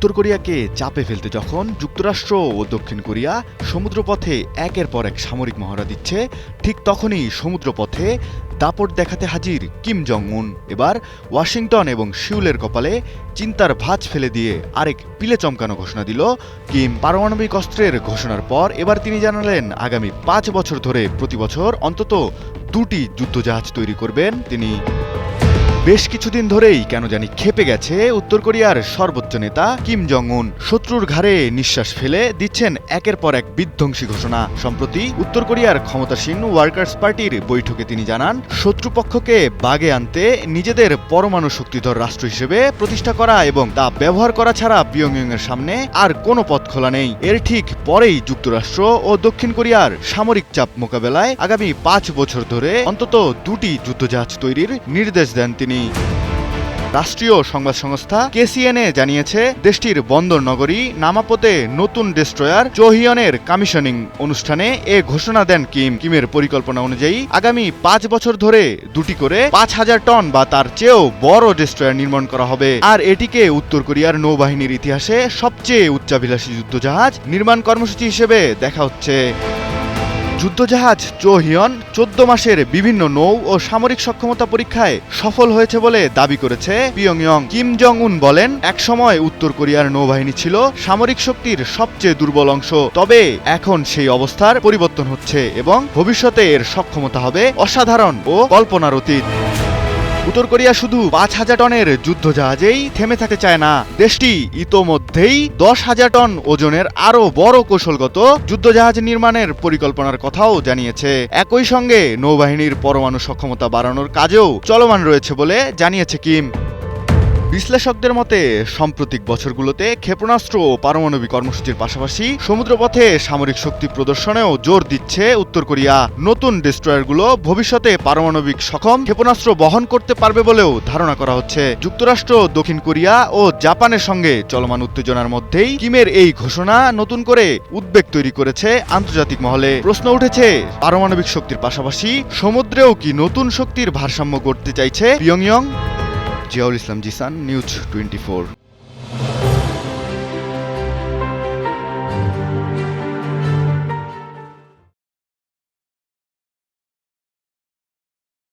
উত্তর কোরিয়াকে চাপে ফেলতে যখন যুক্তরাষ্ট্র ও দক্ষিণ কোরিয়া সমুদ্রপথে একের পর এক সামরিক মহড়া দিচ্ছে, ঠিক তখনই সমুদ্রপথে দাপট দেখাতে হাজির কিম জং উন। এবার ওয়াশিংটন এবং সিউলের কপালে চিন্তার ভাঁজ ফেলে দিয়ে আরেক পিলে চমকানো ঘোষণা দিল কিম। পারমাণবিক অস্ত্রের ঘোষণার পর এবার তিনি জানালেন আগামী 5 বছর ধরে প্রতি বছর অন্তত 2টি যুদ্ধজাহাজ তৈরি করবেন তিনি। বেশ কিছুদিন ধরেই কেন জানি খেপে গেছে উত্তর কোরিয়ার সর্বোচ্চ নেতা কিম জং উন। শত্রুর ঘাড়ে নিঃশ্বাস ফেলে দিচ্ছেন একের পর এক বিধ্বংসী ঘোষণা। সম্প্রতি উত্তর কোরিয়ার ক্ষমতাসীন ওয়ার্কার্স পার্টির বৈঠকে তিনি জানান, শত্রুপক্ষকে বাগে আনতে নিজেদের পরমাণু শক্তিধর রাষ্ট্র হিসেবে প্রতিষ্ঠা করা এবং তা ব্যবহার করা ছাড়া পিয়ংইয়ং এর সামনে আর কোনো পথ খোলা নেই। এর ঠিক পরেই যুক্তরাষ্ট্র ও দক্ষিণ কোরিয়ার সামরিক চাপ মোকাবেলায় আগামী 5 বছর ধরে অন্তত 2টি যুদ্ধজাহাজ তৈরির নির্দেশ দেন তিনি। রাষ্ট্রীয় সংবাদ সংস্থা কেসিএনএ জানিয়েছে, দেশটির বন্দর নগরী নামাপোতে নতুন ডেস্ট্রয়ার চোহিয়নের কমিশনিং অনুষ্ঠানে এ ঘোষণা দেন কিম। কিমের পরিকল্পনা অনুযায়ী আগামী 5 বছর ধরে 2টি করে 5000 টন বা তার চেয়েও বড় ডেস্ট্রয়ার নির্মাণ করা হবে। আর এটিকে উত্তর কোরিয়ার নৌবাহিনীর ইতিহাসে সবচেয়ে উচ্চাভিলাষী যুদ্ধজাহাজ নির্মাণ কর্মসূচি হিসেবে দেখা হচ্ছে। যুদ্ধজাহাজ চোহিয়ন 14 মাসের বিভিন্ন নৌ ও সামরিক সক্ষমতা পরীক্ষায় সফল হয়েছে বলে দাবি করেছে পিয়ংইয়ং। কিম জং উন বলেন, একসময় উত্তর কোরিয়ার নৌবাহিনী ছিল সামরিক শক্তির সবচেয়ে দুর্বল অংশ, তবে এখন সেই অবস্থার পরিবর্তন হচ্ছে এবং ভবিষ্যতে এর সক্ষমতা হবে অসাধারণ ও কল্পনার অতীত। উত্তর কোরিয়া শুধু 5000 টনের যুদ্ধজাহাজেই থেমে থাকতে চায় না। দেশটি ইতোমধ্যেই 10,000 টন ওজনের আরও বড় কৌশলগত যুদ্ধজাহাজ নির্মাণের পরিকল্পনার কথাও জানিয়েছে। একই সঙ্গে নৌবাহিনীর পরমাণু সক্ষমতা বাড়ানোর কাজেও চলমান রয়েছে বলে জানিয়েছে কিম। বিশ্লেষকদের মতে সাম্প্রতিক বছরগুলোতে ক্ষেপণাস্ত্র ও পারমাণবিক কর্মসূচির পাশাপাশি সমুদ্রপথে সামরিক শক্তি প্রদর্শনেও জোর দিচ্ছে উত্তর কোরিয়া। নতুন ডেস্ট্রয়ারগুলো ভবিষ্যতে পারমাণবিক সক্ষম ক্ষেপণাস্ত্র বহন করতে পারবে বলেও ধারণা করা হচ্ছে। যুক্তরাষ্ট্র, দক্ষিণ কোরিয়া ও জাপানের সঙ্গে চলমান উত্তেজনার মধ্যেই কিমের এই ঘোষণা নতুন করে উদ্বেগ তৈরি করেছে আন্তর্জাতিক মহলে। প্রশ্ন উঠেছে, পারমাণবিক শক্তির পাশাপাশি সমুদ্রেও কি নতুন শক্তির ভারসাম্য গড়তে চাইছে পিয়ংইয়ং? জিয়াউল ইসলাম জিসান, নিউজ 24।